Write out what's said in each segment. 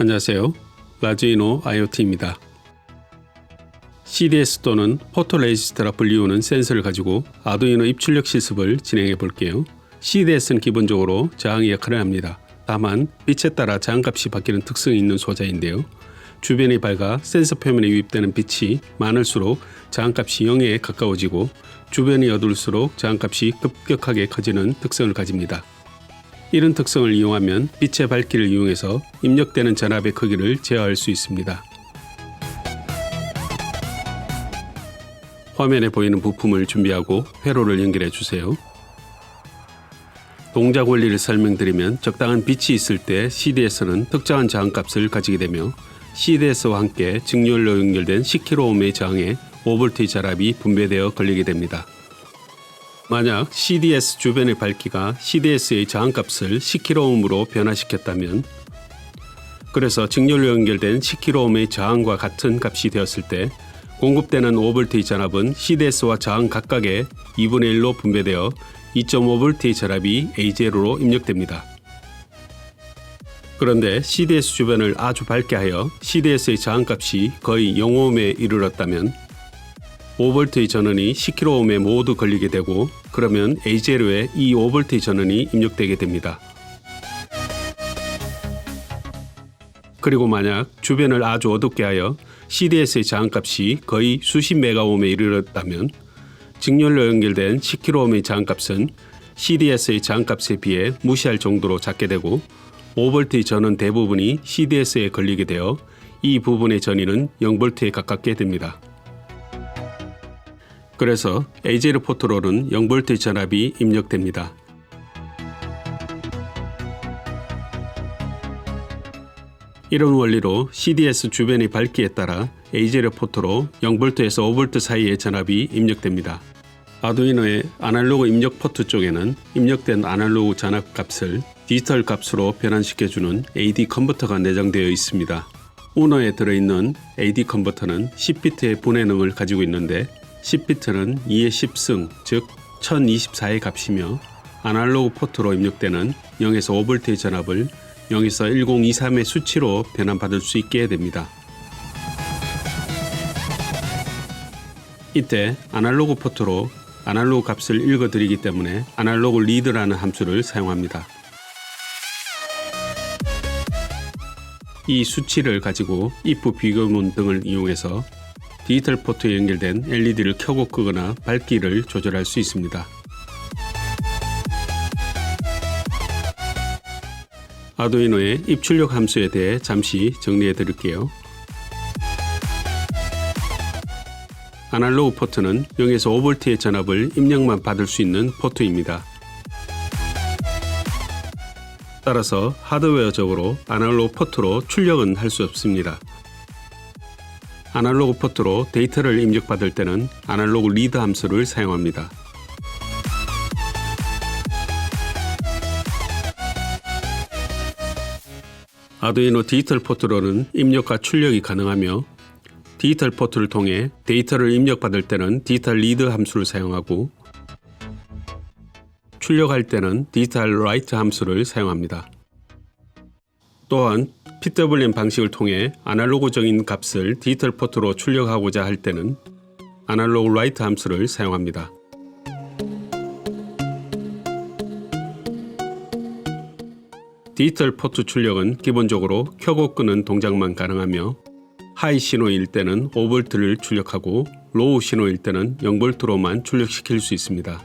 안녕하세요. 라지노 IoT입니다. CDS 또는 포토레지스트라 불리우는 센서를 가지고 아두이노 입출력 실습을 진행해 볼게요. CDS는 기본적으로 저항의 역할을 합니다. 다만 빛에 따라 저항값이 바뀌는 특성이 있는 소자인데요. 주변이 밝아 센서 표면에 유입되는 빛이 많을수록 저항값이 0에 가까워지고 주변이 어두울수록 저항값이 급격하게 커지는 특성을 가집니다. 이런 특성을 이용하면 빛의 밝기를 이용해서 입력되는 전압의 크기를 제어할 수 있습니다. 화면에 보이는 부품을 준비하고 회로를 연결해 주세요. 동작 원리를 설명드리면 적당한 빛이 있을 때 CDS는 특정한 저항값을 가지게 되며 CDS와 함께 직렬로 연결된 10kΩ의 저항에 5V의 전압이 분배되어 걸리게 됩니다. 만약 CDS 주변의 밝기가 CDS의 저항값을 10kΩ으로 변화시켰다면, 그래서 직렬로 연결된 10kΩ의 저항과 같은 값이 되었을 때 공급되는 5V의 전압은 CDS와 저항 각각의 2분의 1로 분배되어 2.5V의 전압이 A0로 입력됩니다. 그런데 CDS 주변을 아주 밝게 하여 CDS의 저항값이 거의 0ohm에 이르렀다면 5V의 전원이 10kΩ에 모두 걸리게 되고, 그러면 A0에 이 5V의 전원이 입력되게 됩니다. 그리고 만약 주변을 아주 어둡게 하여 CDS의 저항값이 거의 수십 메가옴에 이르렀다면 직렬로 연결된 10kΩ의 저항값은 CDS의 저항값에 비해 무시할 정도로 작게 되고 5V의 전원 대부분이 CDS에 걸리게 되어 이 부분의 전위는 0V에 가깝게 됩니다. 그래서 A0 포트로는 0V의 전압이 입력됩니다. 이런 원리로 CDS 주변의 밝기에 따라 A0 포트로 0V에서 5V 사이의 전압이 입력됩니다. 아두이노의 아날로그 입력 포트 쪽에는 입력된 아날로그 전압 값을 디지털 값으로 변환시켜주는 AD 컨버터가 내장되어 있습니다. 우노에 들어있는 AD 컨버터는 10비트의 분해능을 가지고 있는데 10비트는 2의 10승, 즉 1024의 값이며 아날로그 포트로 입력되는 0에서 5V의 전압을 0에서 1023의 수치로 변환받을 수 있게 됩니다. 이때 아날로그 포트로 아날로그 값을 읽어드리기 때문에 아날로그 리드라는 함수를 사용합니다. 이 수치를 가지고 if 비교문 등을 이용해서 디지털 포트에 연결된 LED를 켜고 끄거나 밝기를 조절할 수 있습니다. 아두이노의 입출력 함수에 대해 잠시 정리해 드릴게요. 아날로그 포트는 0에서 5V의 전압을 입력만 받을 수 있는 포트입니다. 따라서 하드웨어적으로 아날로그 포트로 출력은 할 수 없습니다. 아날로그 포트로 데이터를 입력받을 때는 아날로그 리드 함수를 사용합니다. 아두이노 디지털 포트로는 입력과 출력이 가능하며 디지털 포트를 통해 데이터를 입력받을 때는 디지털 리드 함수를 사용하고 출력할 때는 디지털 라이트 함수를 사용합니다. 또한 PWM 방식을 통해 아날로그적인 값을 디지털 포트로 출력하고자 할 때는 아날로그 라이트 함수를 사용합니다. 디지털 포트 출력은 기본적으로 켜고 끄는 동작만 가능하며 하이 신호일 때는 5V를 출력하고 로우 신호일 때는 0V로만 출력시킬 수 있습니다.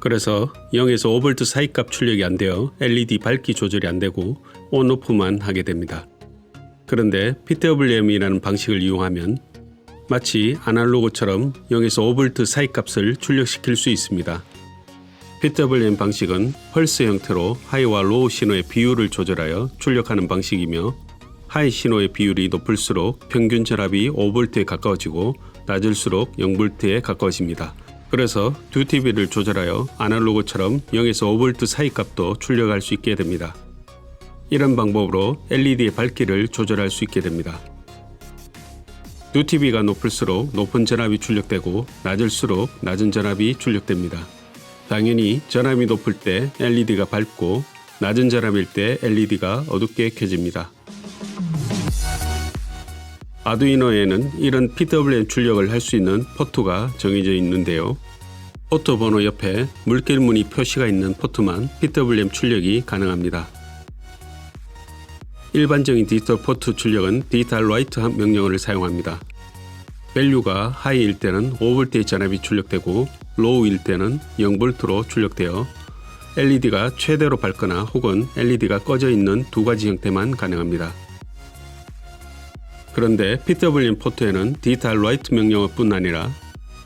그래서 0에서 5V 사이값 출력이 안 되어 LED 밝기 조절이 안 되고 온오프만 하게 됩니다. 그런데 PWM이라는 방식을 이용하면 마치 아날로그처럼 0에서 5V 사이값을 출력시킬 수 있습니다. PWM 방식은 펄스 형태로 하이와 로우 신호의 비율을 조절하여 출력하는 방식이며 하이 신호의 비율이 높을수록 평균 전압이 5V에 가까워지고 낮을수록 0V에 가까워집니다. 그래서 듀티비를 조절하여 아날로그처럼 0에서 5V 사이 값도 출력할 수 있게 됩니다. 이런 방법으로 LED의 밝기를 조절할 수 있게 됩니다. 듀티비가 높을수록 높은 전압이 출력되고 낮을수록 낮은 전압이 출력됩니다. 당연히 전압이 높을 때 LED가 밝고 낮은 전압일 때 LED가 어둡게 켜집니다. 아두이노에는 이런 PWM 출력을 할 수 있는 포트가 정해져 있는데요. 포트 번호 옆에 물결무늬 표시가 있는 포트만 PWM 출력이 가능합니다. 일반적인 디지털 포트 출력은 디지털 라이트 명령어를 사용합니다. 밸류가 하이일 때는 5V의 전압이 출력되고 로우일 때는 0V로 출력되어 LED가 최대로 밝거나 혹은 LED가 꺼져 있는 두 가지 형태만 가능합니다. 그런데 PWM 포트에는 디지털 라이트 명령어뿐 아니라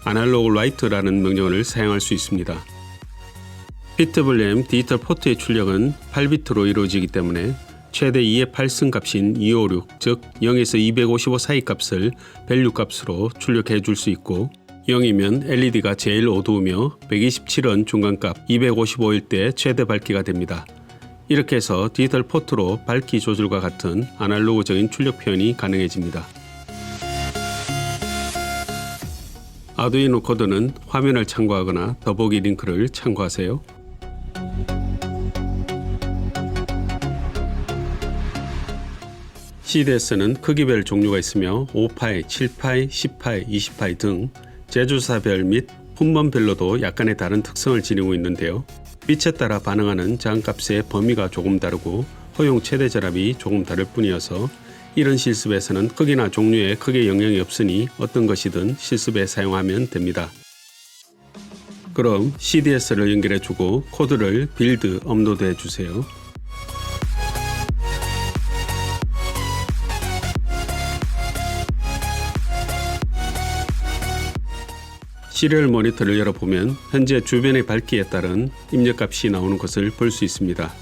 아날로그 라이트라는 명령어를 사용할 수 있습니다. PWM 디지털 포트의 출력은 8비트로 이루어지기 때문에 최대 2의 8승 값인 256, 즉 0에서 255 사이 값을 밸류 값으로 출력해 줄 수 있고 0이면 LED가 제일 어두우며 127은 중간값, 255일 때 최대 밝기가 됩니다. 이렇게 해서 디지털 포트로 밝기 조절과 같은 아날로그적인 출력 표현이 가능해집니다. 아두이노 코드는 화면을 참고하거나 더보기 링크를 참고하세요. CDS는 크기별 종류가 있으며 5파이, 7파이, 10파이, 20파이 등 제조사별 및 품번별로도 약간의 다른 특성을 지니고 있는데요. 빛에 따라 반응하는 저항값의 범위가 조금 다르고 허용 최대 전압이 조금 다를 뿐이어서 이런 실습에서는 크기나 종류에 크게 영향이 없으니 어떤 것이든 실습에 사용하면 됩니다. 그럼 CDS를 연결해주고 코드를 빌드, 업로드 해주세요. 시리얼 모니터를 열어보면 현재 주변의 밝기에 따른 입력값이 나오는 것을 볼 수 있습니다.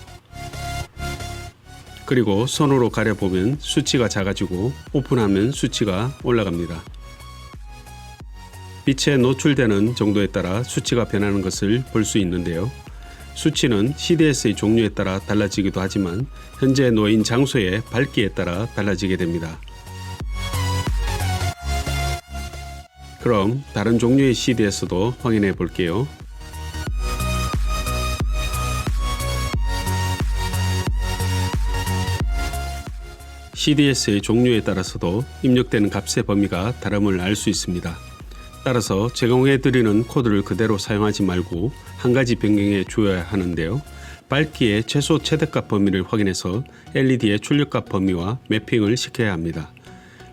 그리고 손으로 가려보면 수치가 작아지고 오픈하면 수치가 올라갑니다. 빛에 노출되는 정도에 따라 수치가 변하는 것을 볼 수 있는데요. 수치는 CDS의 종류에 따라 달라지기도 하지만 현재 놓인 장소의 밝기에 따라 달라지게 됩니다. 그럼 다른 종류의 CDS도 확인해 볼게요. CDS의 종류에 따라서도 입력되는 값의 범위가 다름을 알 수 있습니다. 따라서 제공해 드리는 코드를 그대로 사용하지 말고 한 가지 변경해 주어야 하는데요. 밝기의 최소 최대값 범위를 확인해서 LED의 출력값 범위와 매핑을 시켜야 합니다.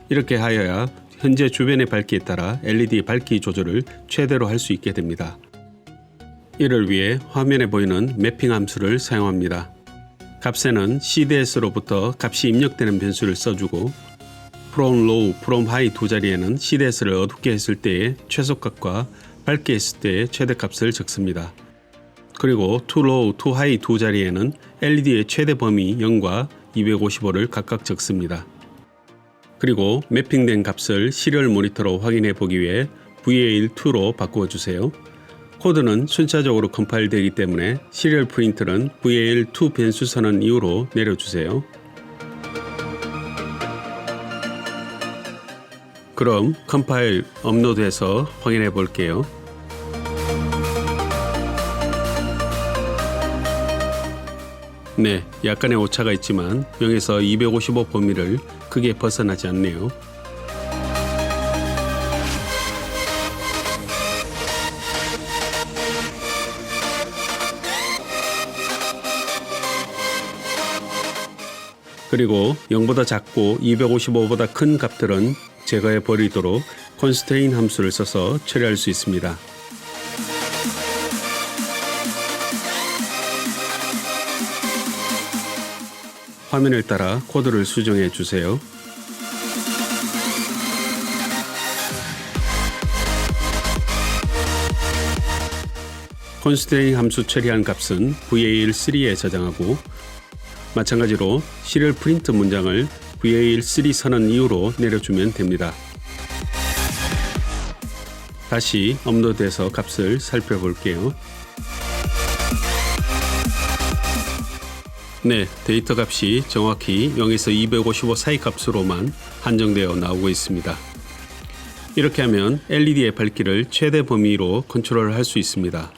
이렇게 하여야 현재 주변의 밝기에 따라 LED 밝기 조절을 최대로 할 수 있게 됩니다. 이를 위해 화면에 보이는 매핑 함수를 사용합니다. 값에는 CDS로부터 값이 입력되는 변수를 써주고 from low, from high 두 자리에는 CDS를 어둡게 했을 때의 최소값과 밝게 했을 때의 최대값을 적습니다. 그리고 to low, to high 두 자리에는 LED의 최대 범위 0과 255를 각각 적습니다. 그리고 매핑된 값을 시리얼 모니터로 확인해 보기 위해 VAL2로 바꾸어 주세요. 코드는 순차적으로 컴파일 되기 때문에 시리얼 프린트는 VAL2 변수 선언 이후로 내려주세요. 그럼 컴파일 업로드해서 확인해 볼게요. 네, 약간의 오차가 있지만 0에서 255 범위를 크게 벗어나지 않네요. 그리고 0보다 작고 255보다 큰 값들은 제거해 버리도록 constraint 함수를 써서 처리할 수 있습니다. 화면을 따라 코드를 수정해 주세요. constraint 함수 처리한 값은 VAL3에 저장하고 마찬가지로 시리얼 프린트 문장을 VAL3 선언 이후로 내려주면 됩니다. 다시 업로드해서 값을 살펴볼게요. 네, 데이터 값이 정확히 0에서 255 사이 값으로만 한정되어 나오고 있습니다. 이렇게 하면 LED의 밝기를 최대 범위로 컨트롤할 수 있습니다.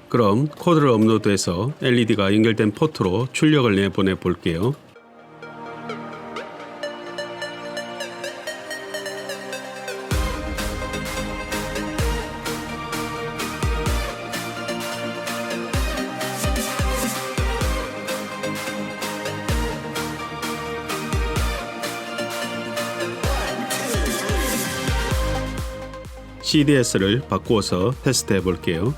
그럼 코드를 업로드해서 LED가 연결된 포트로 출력을 내보내 볼게요. CDS를 바꾸어서 테스트해 볼게요.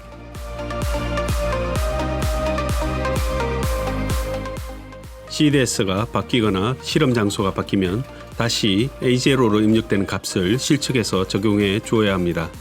CDS가 바뀌거나 실험 장소가 바뀌면 다시 A0로 입력되는 값을 실측해서 적용해 주어야 합니다.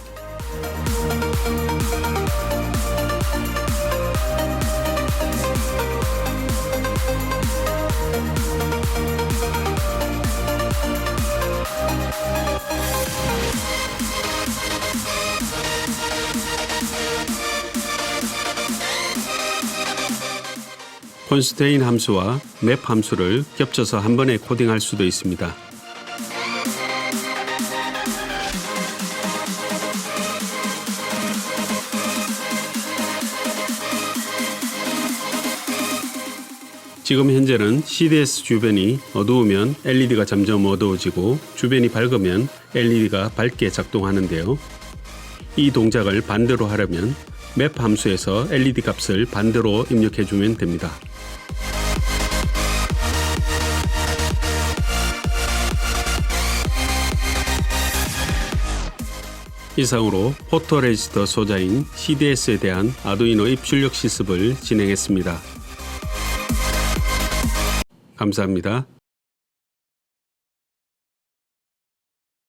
콘스트레인 함수와 맵 함수를 겹쳐서 한 번에 코딩할 수도 있습니다. 지금 현재는 CDS 주변이 어두우면 LED가 점점 어두워지고 주변이 밝으면 LED가 밝게 작동하는데요. 이 동작을 반대로 하려면 맵 함수에서 LED 값을 반대로 입력해주면 됩니다. 이상으로 포토레지스터 소자인 CDS에 대한 아두이노 입 출력 실습을 진행했습니다. 감사합니다.